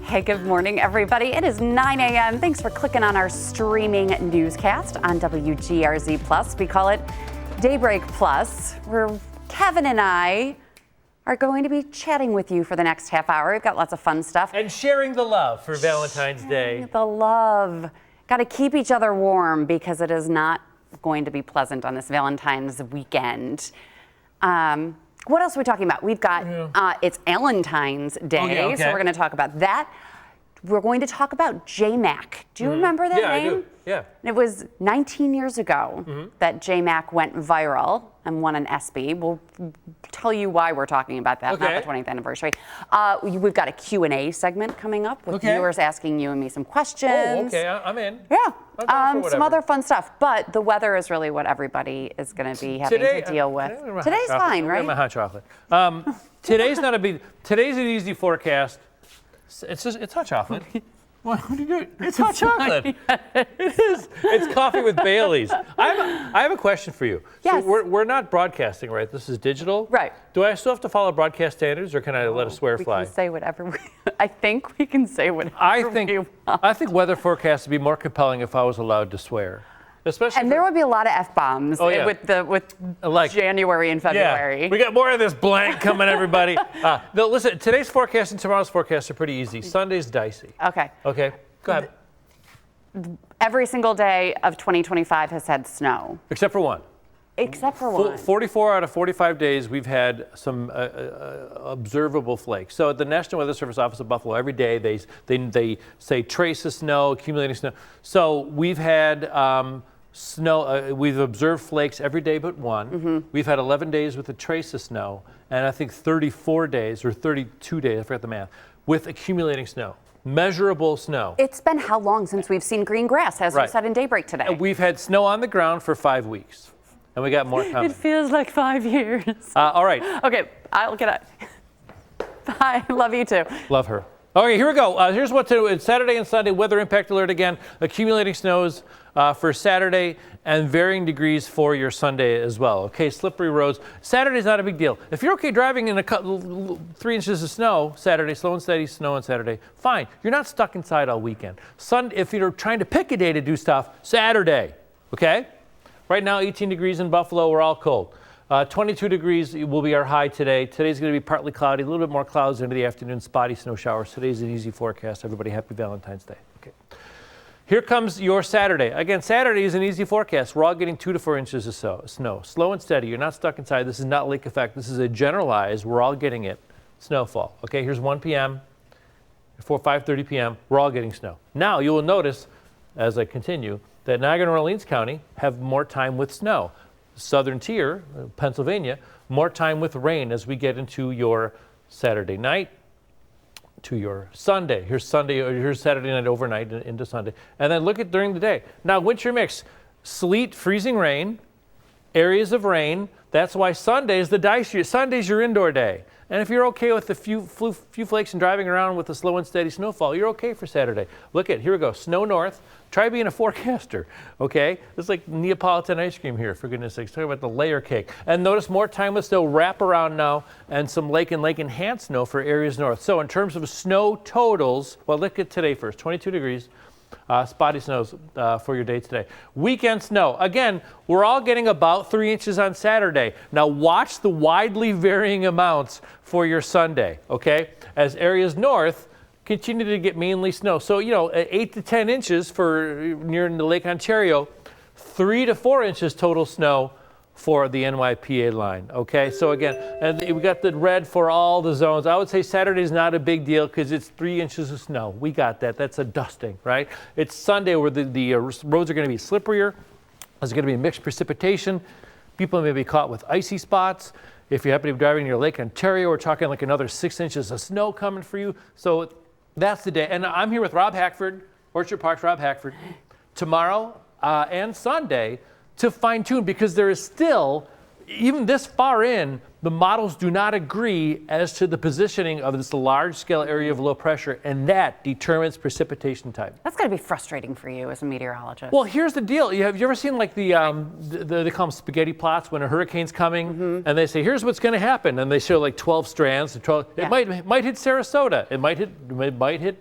Hey, good morning, everybody. It is 9 a.m. Thanks for clicking on our streaming newscast on WGRZ+. We call it Daybreak-plus, where Kevin and I are going to be chatting with you for the next half hour. We've got lots of fun stuff. And sharing the love for Valentine's Day. The love. Got to keep each other warm because it is not going to be pleasant on this Valentine's weekend. What else are we talking about? We've got, it's Valentine's Day, so we're going to talk about that. We're going to talk about J-Mac. Do you remember that name? Yeah, I do. Yeah. It was 19 years ago that J-Mac went viral and won an ESPY. We'll tell you why we're talking about that, not the 20th anniversary. We've got a Q&A segment coming up with viewers asking you and me some questions. Oh, okay, I'm in. Yeah, some other fun stuff. But the weather is really what everybody is going to be having to deal with. Today's fine, right? My hot chocolate. Today's not a big. Today's an easy forecast. It's hot chocolate. What are you doing? It's hot chocolate. It is. It's coffee with Baileys. I have a question for you. Yes. So we're not broadcasting, right? This is digital. Right. Do I still have to follow broadcast standards, or can I let a swear fly? We can say whatever. I think we can say whatever. I think weather forecasts would be more compelling if I was allowed to swear. Especially and there would be a lot of F-bombs with January and February. Yeah. We got more of this blank coming, everybody. No, listen, today's forecast and tomorrow's forecast are pretty easy. Sunday's dicey. Okay. Okay, go ahead. Every single day of 2025 has had snow. Except for one. Except for one. 44 out of 45 days, we've had some observable flakes. So at the National Weather Service office of Buffalo, every day they say trace of snow, accumulating snow. So we've had snow. We've observed flakes every day but one. We've had 11 days with a trace of snow, and I think 34 days or 32 days, I forgot the math, with accumulating snow. Measurable snow. It's been how long since we've seen green grass, as we said in Daybreak today? We've had snow on the ground for 5 weeks. And we got more coming. It feels like 5 years. All right. Okay, I'll get it. Bye. Love you too. Love her. Okay, here we go. Here's what to do. It's Saturday and Sunday. Weather impact alert again. Accumulating snows for Saturday and varying degrees for your Sunday as well. Okay, slippery roads. Saturday's not a big deal. If you're okay driving in 3 inches of snow Saturday, slow and steady snow on Saturday, fine. You're not stuck inside all weekend. If you're trying to pick a day to do stuff, Saturday. Okay? Right now, 18 degrees in Buffalo. We're all cold. 22 degrees will be our high today. Today's going to be partly cloudy, a little bit more clouds into the afternoon, spotty snow showers. Today's an easy forecast. Everybody, happy Valentine's Day. Okay. Here comes your Saturday. Again, Saturday is an easy forecast. We're all getting 2 to 4 inches of snow. Slow and steady. You're not stuck inside. This is not lake effect. This is a generalized, we're all getting it, snowfall. Okay, here's 1 p.m. Before 5:30 p.m., we're all getting snow. Now, you will notice, as I continue, that Niagara and Orleans County have more time with snow. Southern tier, Pennsylvania, more time with rain as we get into your Saturday night to your Sunday. Here's Saturday night overnight into Sunday. And then look at during the day. Now, winter mix, sleet, freezing rain, areas of rain. That's why Sunday is the dicier. Sunday's your indoor day. And if you're okay with the few flakes and driving around with a slow and steady snowfall, you're okay for Saturday. Look at, here we go, snow north. Try being a forecaster, okay? It's like Neapolitan ice cream here, for goodness sakes. Talk about the layer cake. And notice more time with snow wrap around now and some lake and lake enhanced snow for areas north. So in terms of snow totals, well, look at today first, 22 degrees. Spotty snows for your day today. Weekend snow. Again, we're all getting about 3 inches on Saturday. Now watch the widely varying amounts for your Sunday, okay? As areas north continue to get mainly snow. So, 8 to 10 inches for near the Lake Ontario, 3 to 4 inches total snow for the NYPA line, okay? So again, and we got the red for all the zones. I would say Saturday's not a big deal because it's 3 inches of snow. We got that. That's a dusting, right? It's Sunday where the roads are going to be slipperier. There's going to be mixed precipitation. People may be caught with icy spots. If you happen to be driving near Lake Ontario, we're talking like another 6 inches of snow coming for you. So that's the day. And I'm here with Rob Hackford, Orchard Park's Rob Hackford, tomorrow and Sunday to fine tune because there is still even this far in, the models do not agree as to the positioning of this large-scale area of low pressure, and that determines precipitation type. That's got to be frustrating for you as a meteorologist. Well, here's the deal. Have you ever seen like they call them spaghetti plots when a hurricane's coming, and they say, here's what's going to happen, and they show like 12 strands. It might hit Sarasota. It might hit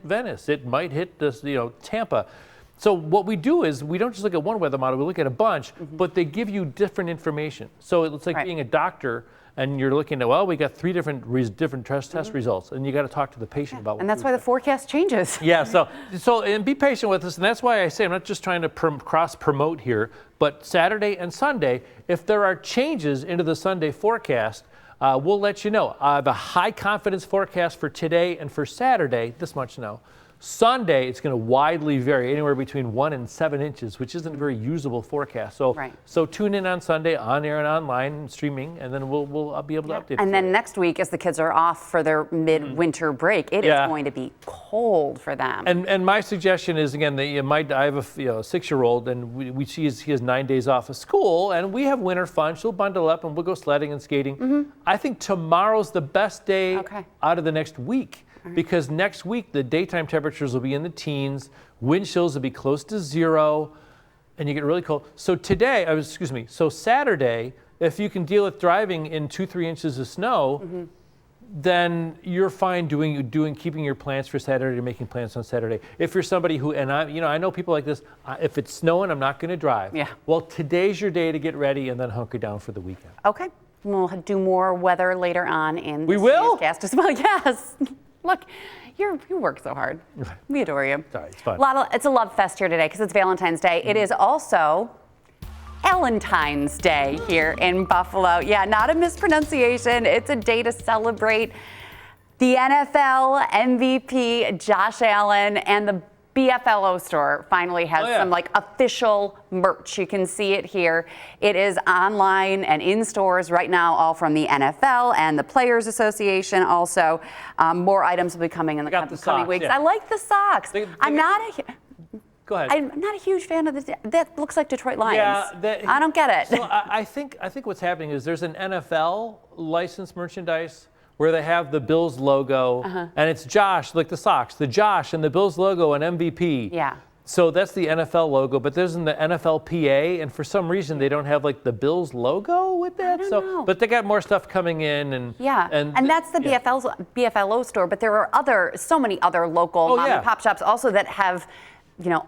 Venice. It might hit Tampa. So what we do is we don't just look at one weather model, we look at a bunch, but they give you different information. So it's like being a doctor and you're looking at, well, we got 3 different test results, and you got to talk to the patient about what. And that's why the forecast changes. Yeah, so and be patient with us, and that's why I say I'm not just trying to cross-promote here, but Saturday and Sunday, if there are changes into the Sunday forecast, we'll let you know. I have a high confidence forecast for today and for Saturday, this much now. Sunday, it's going to widely vary, anywhere between 1 and 7 inches, which isn't a very usable forecast. So tune in on Sunday, on air and online, and streaming, and then we'll be able to update. And then next week, as the kids are off for their midwinter break, it is going to be cold for them. And my suggestion is, again, that I have a 6-year-old, and he has 9 days off of school, and we have winter fun. She'll bundle up, and we'll go sledding and skating. I think tomorrow's the best day out of the next week. Because next week, the daytime temperatures will be in the teens, wind chills will be close to 0, and you get really cold. So Saturday, if you can deal with driving in 2-3 inches of snow, then you're fine keeping your plans for Saturday, making plans on Saturday. If you're somebody who, and I know people like this, if it's snowing, I'm not going to drive. Yeah. Well, today's your day to get ready and then hunker down for the weekend. Okay. We'll do more weather later on in the newscast as well. Yes. Look, you work so hard. We adore you. Sorry, it's fun. It's a love fest here today because it's Valentine's Day. It is also Valentine's Day here in Buffalo. Yeah, not a mispronunciation. It's a day to celebrate the NFL MVP, Josh Allen, and the BFLO store finally has some official merch. You can see it here. It is online and in stores right now, all from the NFL and the Players Association. Also, more items will be coming in the coming weeks. Yeah. I like the socks. Go ahead. I'm not a huge fan of that looks like Detroit Lions. Yeah, I don't get it. So I think what's happening is there's an NFL licensed merchandise where they have the Bills logo, and it's Josh, like the socks, the Josh and the Bills logo and MVP. Yeah. So that's the NFL logo, but there's the NFLPA, and for some reason they don't have like the Bills logo with that. I don't know. But they got more stuff coming in, and that's the BFLO store. But there are so many other local mom and pop shops also that have,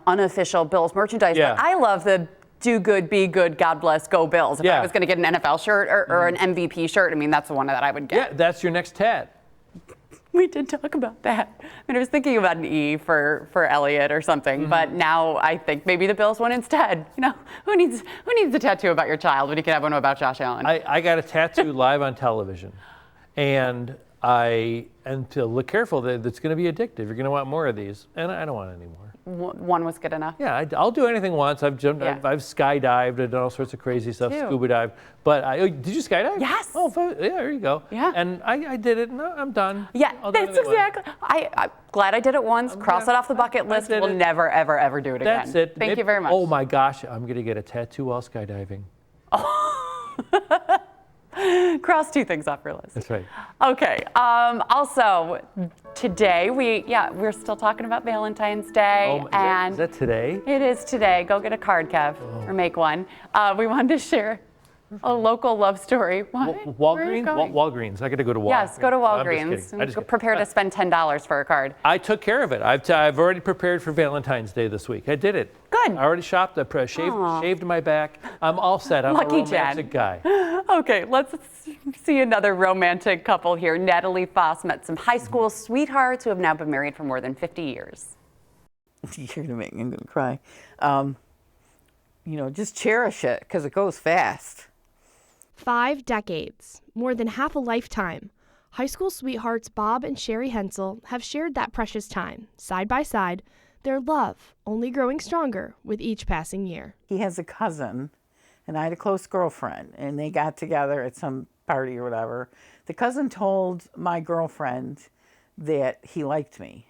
unofficial Bills merchandise. Yeah. But I love the do good, be good, God bless, go Bills. If I was going to get an NFL shirt or an MVP shirt, that's the one that I would get. Yeah, that's your next tat. We did talk about that. I was thinking about an E for Elliot or something, but now I think maybe the Bills one instead. Who needs a tattoo about your child when you can have one about Josh Allen? I got a tattoo live on television, and to look careful that it's going to be addictive. You're going to want more of these, and I don't want any more. One was good enough. Yeah, I'll do anything once. I've jumped, I've skydived, I've done all sorts of crazy stuff, scuba dive. But did you skydive? Yes. Oh, yeah, there you go. Yeah. And I did it. No, I'm done. Yeah, that's exactly. I'm glad I did it once. Cross it off the bucket list. We'll never, ever, ever do it again. That's it. Thank you very much. Oh my gosh, I'm going to get a tattoo while skydiving. Cross 2 things off your list. That's right. Okay. Also, today we're still talking about Valentine's Day, is that today? It is today. Go get a card, Kev, or make one. We wanted to share a local love story. What? Walgreens? Walgreens. I got to go to Walgreens. Yes, go to Walgreens. Prepare to spend $10 for a card. I took care of it. I've already prepared for Valentine's Day this week. I did it. Good. I already shopped. I shaved my back. I'm all set. I'm Lucky a romantic guy. Okay, let's see another romantic couple here. Natalie Foss met some high school sweethearts who have now been married for more than 50 years. You're going to make me, I'm going to cry. Just cherish it because it goes fast. 5 decades, more than half a lifetime. High school sweethearts Bob and Sherry Hensel have shared that precious time, side by side, their love only growing stronger with each passing year. He has a cousin, and I had a close girlfriend, and they got together at some party or whatever. The cousin told my girlfriend that he liked me,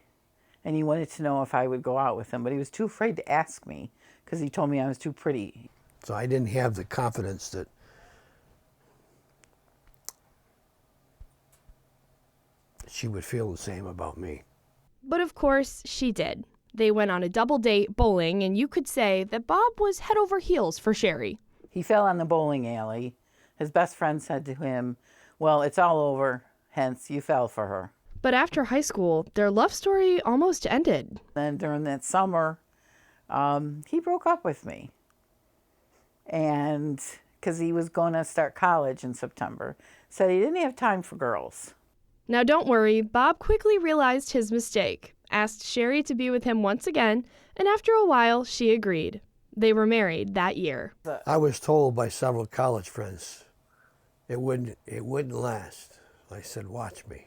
and he wanted to know if I would go out with him, but he was too afraid to ask me because he told me I was too pretty. So I didn't have the confidence that she would feel the same about me. But of course, she did. They went on a double date bowling, and you could say that Bob was head over heels for Sherry. He fell on the bowling alley. His best friend said to him, well, it's all over, hence you fell for her. But after high school, their love story almost ended. Then during that summer, he broke up with me. And because he was going to start college in September, said he didn't have time for girls. Now don't worry, Bob quickly realized his mistake, asked Sherry to be with him once again, and after a while, she agreed. They were married that year. I was told by several college friends it wouldn't last. I said, watch me.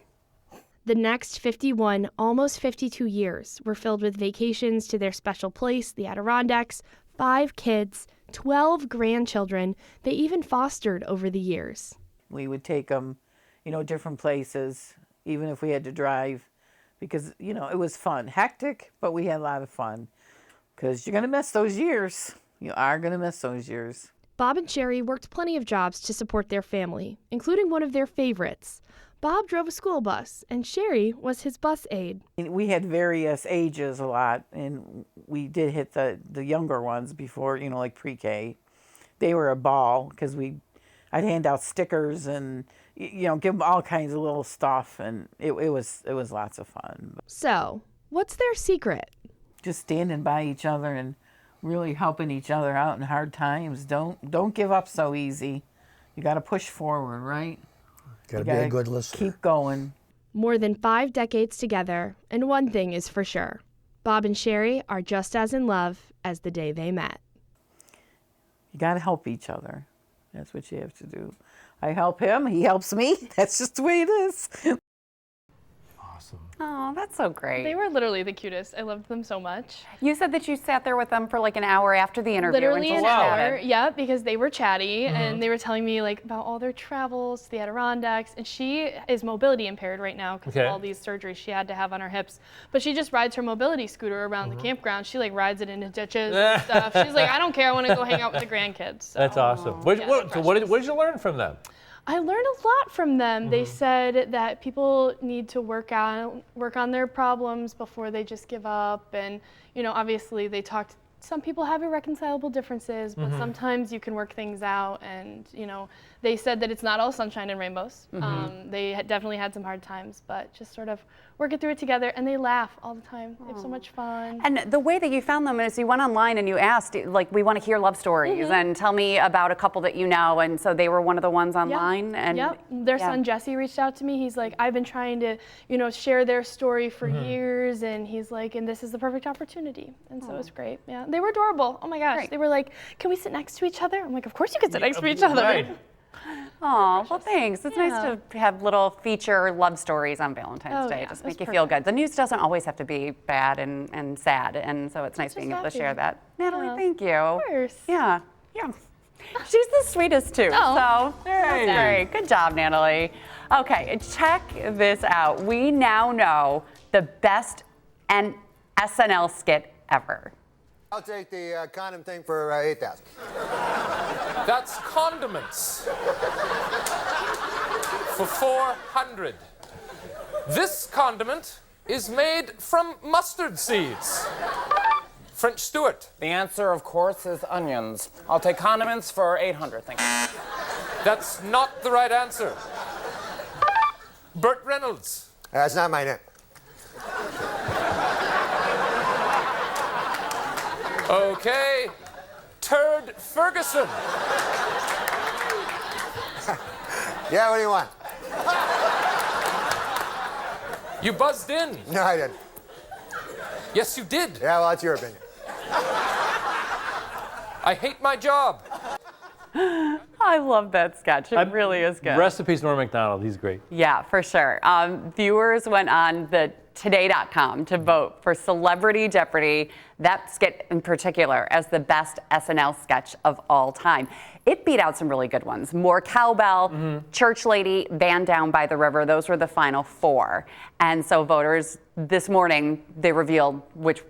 The next 51, almost 52 years were filled with vacations to their special place, the Adirondacks, 5 kids, 12 grandchildren they even fostered over the years. We would take them, different places, even if we had to drive, because, it was fun. Hectic, but we had a lot of fun. Because you're going to miss those years. You are going to miss those years. Bob and Sherry worked plenty of jobs to support their family, including one of their favorites. Bob drove a school bus, and Sherry was his bus aide. We had various ages a lot, and we did hit the younger ones before, like pre-K. They were a ball, because I'd hand out stickers and, give them all kinds of little stuff, and it was lots of fun. So, what's their secret? Just standing by each other and really helping each other out in hard times. Don't give up so easy. You got to push forward, right? Got to be a good listener. Keep going. More than 5 decades together, and one thing is for sure. Bob and Sherry are just as in love as the day they met. You got to help each other. That's what you have to do. I help him, he helps me. That's just the way it is. Awesome. Oh, that's so great. They were literally the cutest. I loved them so much. You said that you sat there with them for like an hour after the interview. Literally and an just hour. chatted. Yeah, because they were chatty and they were telling me about all their travels to the Adirondacks. And she is mobility impaired right now because of all these surgeries she had to have on her hips. But she just rides her mobility scooter around the campground. She rides it into ditches and stuff. She's like, I don't care. I want to go hang out with the grandkids. So. That's awesome. What did you learn from them? I learned a lot from them. They said that people need to work on their problems before they just give up. And, obviously they talked, some people have irreconcilable differences, but sometimes you can work things out. And, they said that it's not all sunshine and rainbows. They definitely had some hard times, but just sort of working through it together. And they laugh all the time. They have so much fun. And the way that you found them is you went online and you asked, we want to hear love stories and tell me about a couple that you know. And so they were one of the ones online. Yep. Their son Jesse reached out to me. He's like, I've been trying to, share their story for years. And he's like, and this is the perfect opportunity. And so it was great. Yeah. They were adorable. Oh my gosh. Great. They were like, can we sit next to each other? I'm like, of course you can sit next to each other. Right. Oh, well, thanks. It's nice to have little feature love stories on Valentine's Day. yeah, Just that's make you feel good. The news doesn't always have to be bad and sad, and so it's nice being able to share that. Natalie, thank you. Of course. Yeah. She's the sweetest too. Oh. So that's great. Good job, Natalie. Okay, check this out. We now know the best SNL skit ever. I'll take the condom thing for $8,000. That's condiments for $400. This condiment is made from mustard seeds. French Stewart. The answer, of course, is onions. I'll take condiments for $800, thank you. That's not the right answer. Burt Reynolds. That's not my name. Okay. Turd Ferguson. Yeah, what do you want? You buzzed in. No, I didn't. Yes, you did. Yeah, well, that's your opinion. I hate my job. I love that sketch. It really is good. Recipes Norm Macdonald. He's great. Yeah, for sure. Viewers went on the today.com to vote for Celebrity Jeopardy, that skit in particular, as the best SNL sketch of all time. It beat out some really good ones. More Cowbell, Church Lady, Band Down by the River. Those were the final 4. And so voters this morning, they revealed which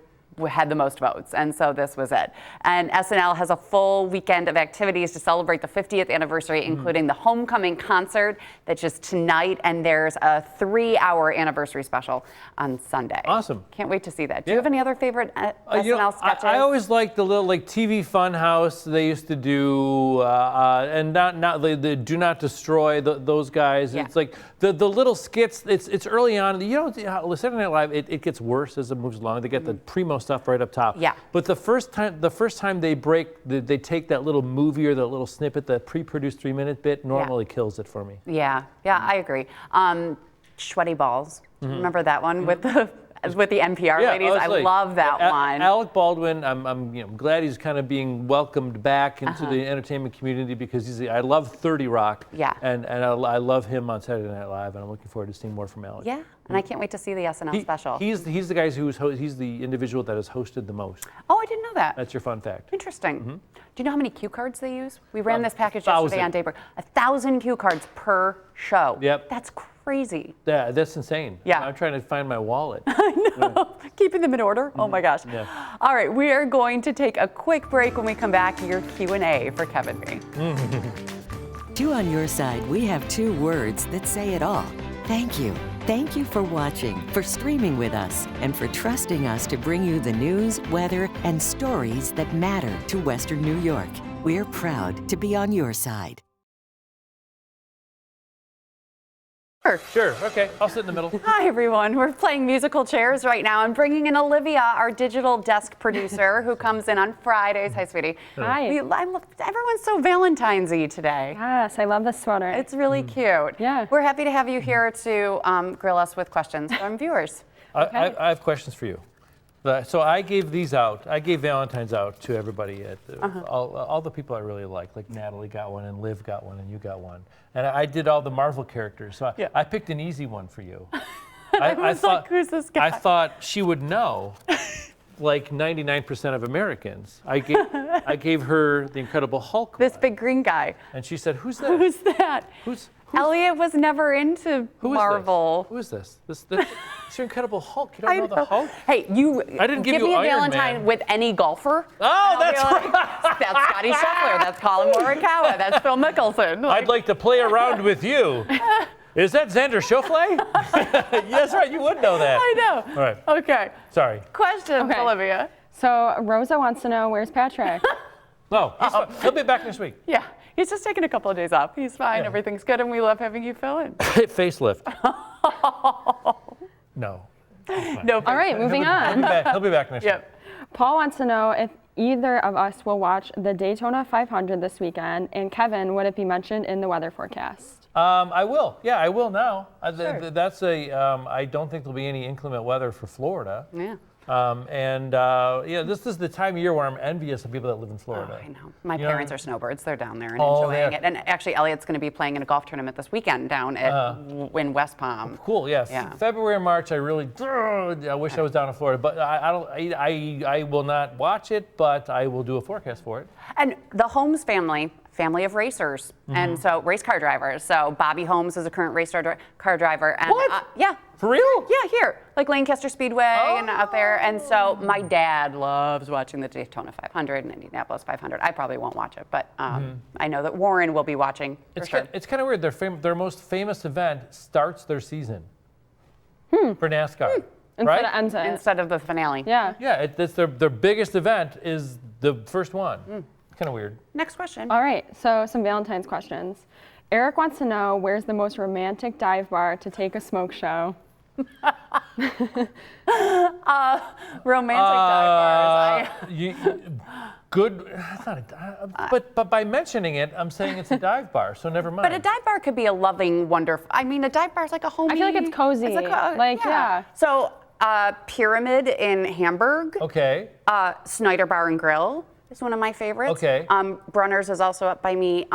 had the most votes, and so this was it. And SNL has a full weekend of activities to celebrate the 50th anniversary, including the homecoming concert that's just tonight, and there's a 3-hour anniversary special on Sunday. Awesome. Can't wait to see that. Do you have any other favorite SNL sketches? I always liked the little TV Fun House they used to do, and not the Do Not Destroy those guys. Yeah. It's like the little skits. It's early on. Saturday Night Live, it gets worse as it moves along. They get the primo stuff right up top. Yeah. But the first time they take that little movie or that little snippet, the pre-produced 3-minute bit, normally kills it for me. Yeah, I agree. Sweaty Balls. Remember that one with the NPR ladies? I love that one. Alec Baldwin, I'm glad he's kind of being welcomed back into the entertainment community because I love 30 Rock. Yeah. And I love him on Saturday Night Live, and I'm looking forward to seeing more from Alec. Yeah, and I can't wait to see the SNL special. He's the guy he's the individual that has hosted the most. Oh, I didn't know that. That's your fun fact. Interesting. Do you know how many cue cards they use? We ran this package 1,000. yesterday on Daybreak. 1,000 cue cards per show. Yep. That's crazy. Yeah, that's insane. Yeah. I'm trying to find my wallet. I know. Keeping them in order. Oh my gosh. Yeah. All right, we are going to take a quick break. When we come back, your Q&A for Kevin B. Two on your side, we have 2 words that say it all. Thank you. Thank you for watching, for streaming with us, and for trusting us to bring you the news, weather, and stories that matter to Western New York. We're proud to be on your side. Sure. Okay. I'll sit in the middle. Hi, everyone. We're playing musical chairs right now. I'm bringing in Olivia, our digital desk producer, who comes in on Fridays. Hi, sweetie. Hi. Everyone's so Valentine's-y today. Yes, I love this sweater. It's really cute. Yeah. We're happy to have you here to grill us with questions from viewers. I have questions for you. So I gave these out. I gave Valentine's out to everybody. All the people I really like Natalie got one, and Liv got one, and you got one. And I did all the Marvel characters. So I picked an easy one for you. I thought, who's this guy? I thought she would know, like 99% of Americans. I gave her the Incredible Hulk. This big green guy. And she said, "Who's that? Who's that?" Elliot was never into Marvel. Who is this? This it's your Incredible Hulk. You don't know the Hulk? Hey, I didn't give me you a Iron Valentine Man. with any golfer. Oh, that's right. That's Scotty Scheffler. That's Colin Morikawa. That's Phil Mickelson. I'd like to play around with you. Is that Xander Schauffele? Yes, right. You would know that. I know. All right. Okay. Sorry. Question, Olivia. So Rosa wants to know, where's Patrick? No, he'll be back next week. Yeah. He's just taking a couple of days off. He's fine. Yeah. Everything's good, and we love having you fill in. Facelift. No. No. All right, moving on. He'll be back next week. Paul wants to know if either of us will watch the Daytona 500 this weekend, and Kevin, would it be mentioned in the weather forecast? I will. Yeah, I will now. Sure. That's I don't think there'll be any inclement weather for Florida. Yeah. This is the time of year where I'm envious of people that live in Florida. Oh, I know. My parents are snowbirds. They're down there and Oh, enjoying yeah. it. And actually, Elliot's going to be playing in a golf tournament this weekend down in West Palm. Cool. Yeah. Yeah. February and March, I wish I was down in Florida, but I will not watch it, but I will do a forecast for it. And the Holmes family of racers, and so race car drivers. So Bobby Holmes is a current race car driver. And, What? Yeah. For real? Yeah, here, like Lancaster Speedway and out there. And so my dad loves watching the Daytona 500 and Indianapolis 500. I probably won't watch it, but I know that Warren will be watching for sure. It's kind of weird. Their most famous event starts their season for NASCAR. Instead of ends it. Instead of the finale. Yeah. Yeah, it's their biggest event is the first one. It's kind of weird. Next question. All right, so some Valentine's questions. Eric wants to know, where's the most romantic dive bar to take a smoke show? Romantic dive bars. Good. That's not but by mentioning it, I'm saying it's a dive bar, so never mind. But a dive bar could be a loving, wonderful. I mean, a dive bar is like a homey. I feel like it's cozy. Yeah. So, Pyramid in Hamburg. Okay. Snyder Bar and Grill is one of my favorites. Okay. Brunner's is also up by me.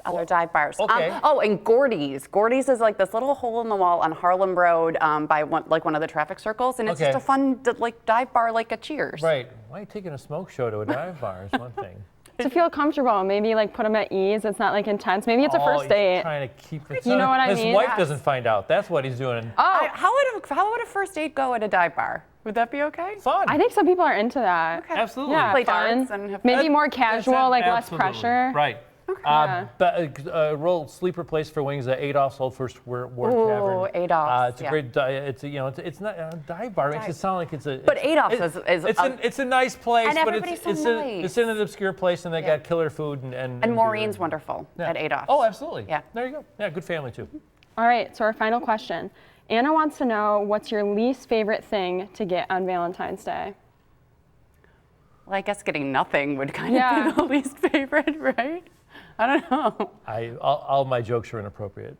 Other dive bars. Okay. And Gordy's. Gordy's is like this little hole in the wall on Harlem Road by one of the traffic circles, and it's just a fun dive bar like a Cheers. Right. Why are you taking a smoke show to a dive bar is one thing. To feel comfortable, maybe like put them at ease. It's not like intense. Maybe it's a first date. He's trying to keep it. You know what I mean? His wife doesn't find out. That's what he's doing. Oh, How would a first date go at a dive bar? Would that be okay? Fun. I think some people are into that. Okay. Absolutely. Yeah, Play fun. darts and have Maybe fun. more casual, like less Absolutely. pressure. Right. Roll sleeper place for wings at Adolph's Old First Ward Tavern. Ooh, Adolph's, It's a yeah. great. It's not a dive bar. It makes it sound like it's a. But Adolph's is it's a nice place, And but everybody's it's so nice. it's in an obscure place, and they Yeah. got killer food and And Maureen's wonderful Yeah. at Adolph's. Oh, absolutely. Yeah. There you go. Yeah, good family too. All right, so our final question. Anna wants to know, what's your least favorite thing to get on Valentine's Day? Well, I guess getting nothing would kind Yeah. of be the least favorite, right? I don't know. All my jokes are inappropriate.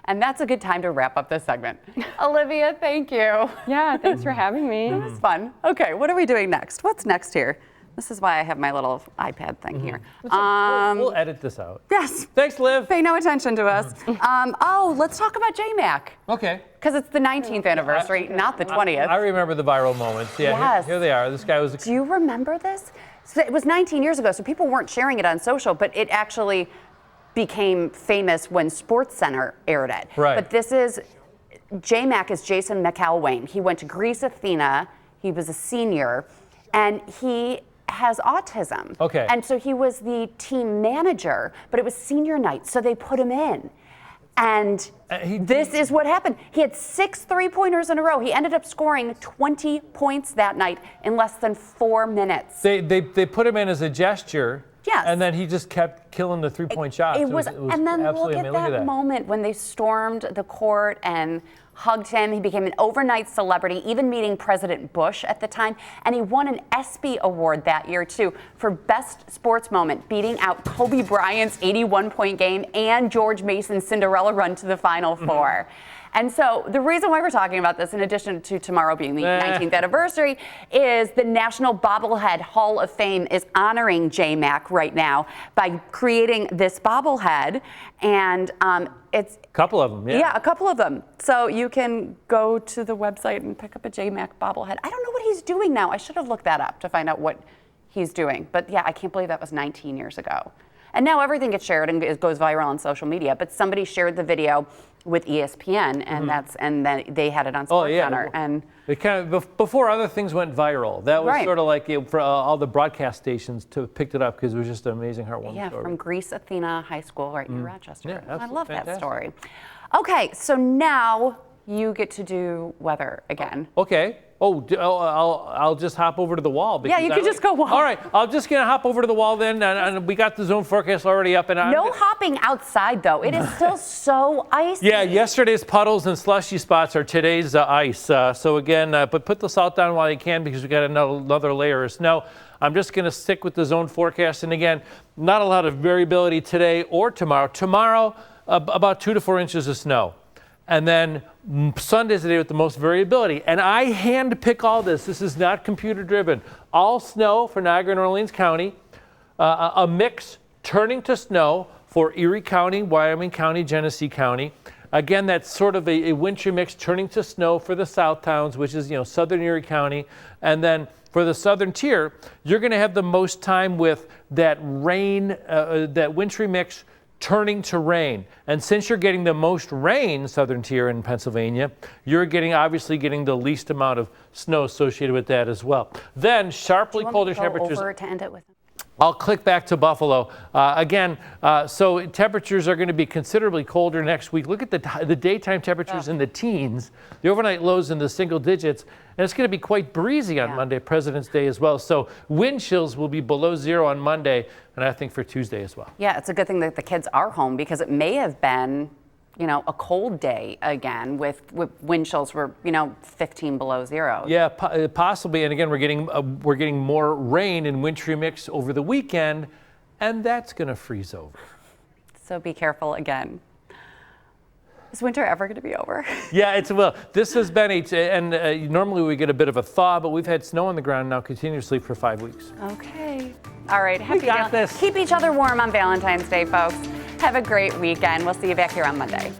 And that's a good time to wrap up this segment. Olivia, thank you. Yeah, thanks for having me. It was fun. Okay, what are we doing next? What's next here? This is why I have my little iPad thing here. We'll edit this out. Yes. Thanks, Liv. Pay no attention to us. Let's talk about JMac. Okay. Because it's the 19th anniversary, not the 20th. I remember the viral moments. Yeah, Yes. here they are. This guy was. Do you remember this? So it was 19 years ago, so people weren't sharing it on social, but it actually became famous when SportsCenter aired it. Right. But this is, JMac is Jason McElwain. He went to Greece Athena. He was a senior, and he has autism. Okay. And so he was the team manager, but it was senior night, so they put him in. And this is what happened. He had 6 3-pointers in a row. He ended up scoring 20 points that night in less than 4 minutes. They put him in as a gesture. Yes. And then he just kept killing the 3-point shots. It was and then look at that moment when they stormed the court and hugged him. He became an overnight celebrity, even meeting President Bush at the time. And he won an ESPY award that year, too, for Best Sports Moment, beating out Kobe Bryant's 81-point game and George Mason's Cinderella run to the Final Four. And so the reason why we're talking about this, in addition to tomorrow being the 19th anniversary, is the National Bobblehead Hall of Fame is honoring JMac right now by creating this bobblehead. And it's a couple of them, yeah, a couple of them. So you can go to the website and pick up a JMac bobblehead. I don't know what he's doing now. I should have looked that up to find out what he's doing. But yeah, I can't believe that was 19 years ago. And now everything gets shared and it goes viral on social media. But somebody shared the video with ESPN, and and then they had it on SportsCenter. And they kind of before other things went viral. That was sort of like for all the broadcast stations picked it up because it was just an amazing, heartwarming story. From Greece Athena High School right near Rochester. Yeah, I love fantastic. that story. Okay, so now you get to do weather again. Okay. I'll just hop over to the wall. Yeah, you could just go walk. All right, I'm just gonna hop over to the wall then, and we got the zone forecast already up. And no hopping outside though. It is still so icy. Yeah, yesterday's puddles and slushy spots are today's ice. So again, but put the salt down while you can because we got another layer of snow. I'm just going to stick with the zone forecast, and again, not a lot of variability today or tomorrow. Tomorrow, about 2 to 4 inches of snow. And then Sunday's the day with the most variability. And I hand pick all this. This is not computer driven. All snow for Niagara and Orleans County. A mix turning to snow for Erie County, Wyoming County, Genesee County. Again, that's sort of a wintry mix turning to snow for the south towns, which is, southern Erie County. And then for the southern tier, you're going to have the most time with that rain, that wintry mix turning to rain. And since you're getting the most rain, southern tier in Pennsylvania, you're obviously getting the least amount of snow associated with that as well. Then sharply colder temperatures. Over to end it with. I'll click back to Buffalo. So temperatures are going to be considerably colder next week. Look at the daytime temperatures in the teens, the overnight lows in the single digits, and it's going to be quite breezy on Monday, President's Day as well. So wind chills will be below 0 on Monday, and I think for Tuesday as well. Yeah, it's a good thing that the kids are home because it may have been, a cold day again with wind chills were, 15 below 0. Yeah, possibly. And again, we're getting more rain and wintry mix over the weekend, and that's going to freeze over. So be careful again. Is winter ever going to be over? Yeah, this has been normally we get a bit of a thaw, but we've had snow on the ground now continuously for 5 weeks. Okay. All right. We got this. Keep each other warm on Valentine's Day, folks. Have a great weekend. We'll see you back here on Monday.